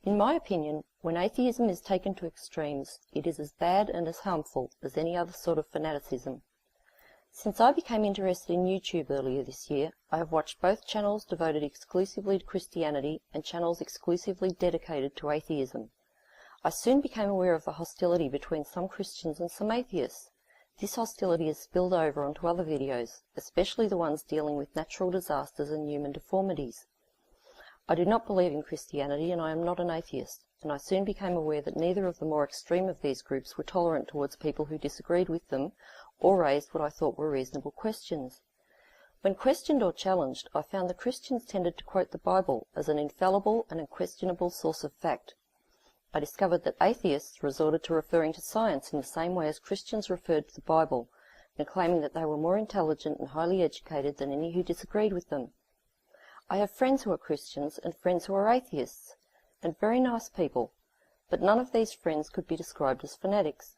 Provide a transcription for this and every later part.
In my opinion, when atheism is taken to extremes, it is as bad and as harmful as any other sort of fanaticism. Since I became interested in YouTube earlier this year, I have watched both channels devoted exclusively to Christianity and channels exclusively dedicated to atheism. I soon became aware of the hostility between some Christians and some atheists. This hostility has spilled over onto other videos, especially the ones dealing with natural disasters and human deformities. I do not believe in Christianity and I am not an atheist, and I soon became aware that neither of the more extreme of these groups were tolerant towards people who disagreed with them or raised what I thought were reasonable questions. When questioned or challenged, I found the Christians tended to quote the Bible as an infallible and unquestionable source of fact. I discovered that atheists resorted to referring to science in the same way as Christians referred to the Bible, and claiming that they were more intelligent and highly educated than any who disagreed with them. I have friends who are Christians and friends who are atheists, and very nice people, but none of these friends could be described as fanatics.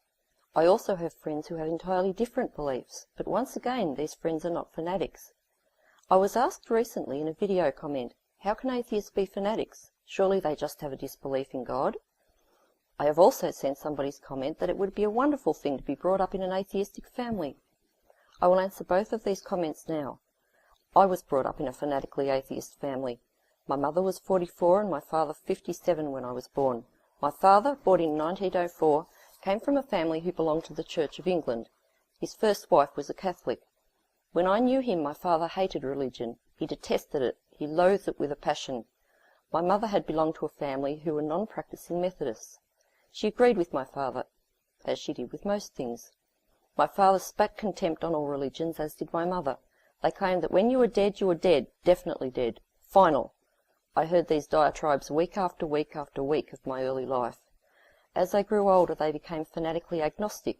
I also have friends who have entirely different beliefs, but once again these friends are not fanatics. I was asked recently in a video comment, how can atheists be fanatics? Surely they just have a disbelief in God? I have also seen somebody's comment that it would be a wonderful thing to be brought up in an atheistic family. I will answer both of these comments now. I was brought up in a fanatically atheist family. My mother was 44 and my father 57 when I was born. My father, born in 1904, came from a family who belonged to the Church of England. His first wife was a Catholic. When I knew him, my father hated religion. He detested it. He loathed it with a passion. My mother had belonged to a family who were non-practicing Methodists. She agreed with my father, as she did with most things. My father spat contempt on all religions, as did my mother. They claimed that when you were dead, definitely dead. Final. I heard these diatribes week after week after week of my early life. As I grew older, they became fanatically agnostic.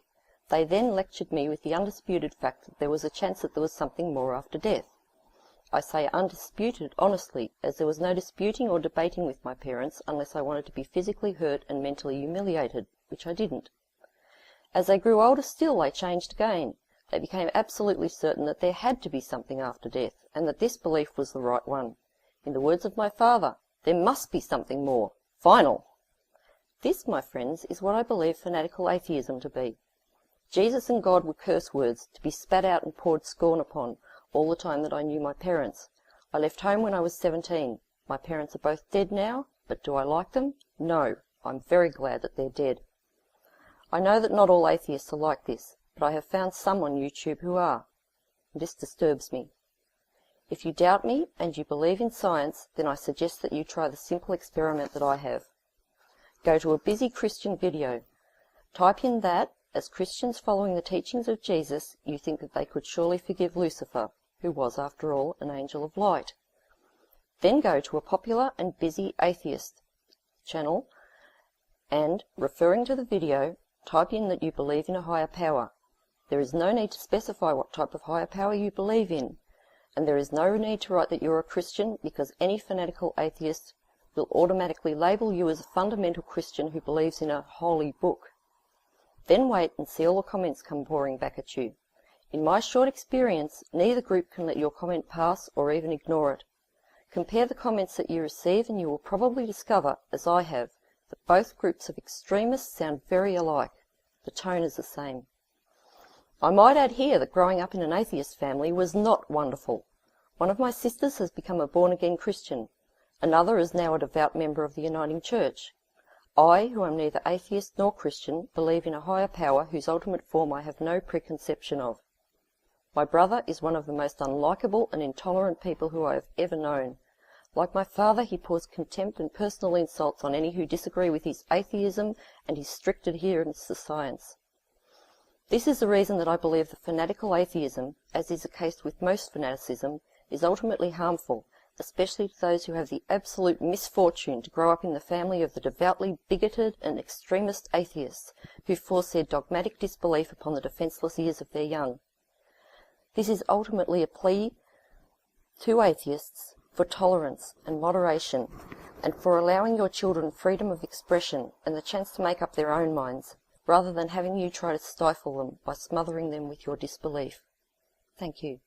They then lectured me with the undisputed fact that there was a chance that there was something more after death. I say undisputed, honestly, as there was no disputing or debating with my parents unless I wanted to be physically hurt and mentally humiliated, which I didn't. As I grew older still, they changed again. They became absolutely certain that there had to be something after death, and that this belief was the right one. In the words of my father, there must be something more. Final. This, my friends, is what I believe fanatical atheism to be. Jesus and God were curse words, to be spat out and poured scorn upon, all the time that I knew my parents. I left home when I was 17. My parents are both dead now, but do I like them? No. I'm very glad that they're dead. I know that not all atheists are like this, but I have found some on YouTube who are. This disturbs me. If you doubt me and you believe in science, then I suggest that you try the simple experiment that I have. Go to a busy Christian video. Type in that, as Christians following the teachings of Jesus, you think that they could surely forgive Lucifer, who was, after all, an angel of light. Then go to a popular and busy atheist channel and, referring to the video, type in that you believe in a higher power. There is no need to specify what type of higher power you believe in, and there is no need to write that you're a Christian, because any fanatical atheist will automatically label you as a fundamental Christian who believes in a holy book. Then wait and see all the comments come pouring back at you. In my short experience, neither group can let your comment pass or even ignore it. Compare the comments that you receive and you will probably discover, as I have, that both groups of extremists sound very alike. The tone is the same. I might add here that growing up in an atheist family was not wonderful. One of my sisters has become a born-again Christian. Another is now a devout member of the Uniting Church. I, who am neither atheist nor Christian, believe in a higher power whose ultimate form I have no preconception of. My brother is one of the most unlikable and intolerant people who I have ever known. Like my father, he pours contempt and personal insults on any who disagree with his atheism and his strict adherence to science. This is the reason that I believe that fanatical atheism, as is the case with most fanaticism, is ultimately harmful, especially to those who have the absolute misfortune to grow up in the family of the devoutly bigoted and extremist atheists who force their dogmatic disbelief upon the defenceless ears of their young. This is ultimately a plea to atheists for tolerance and moderation, and for allowing your children freedom of expression and the chance to make up their own minds, rather than having you try to stifle them by smothering them with your disbelief. Thank you.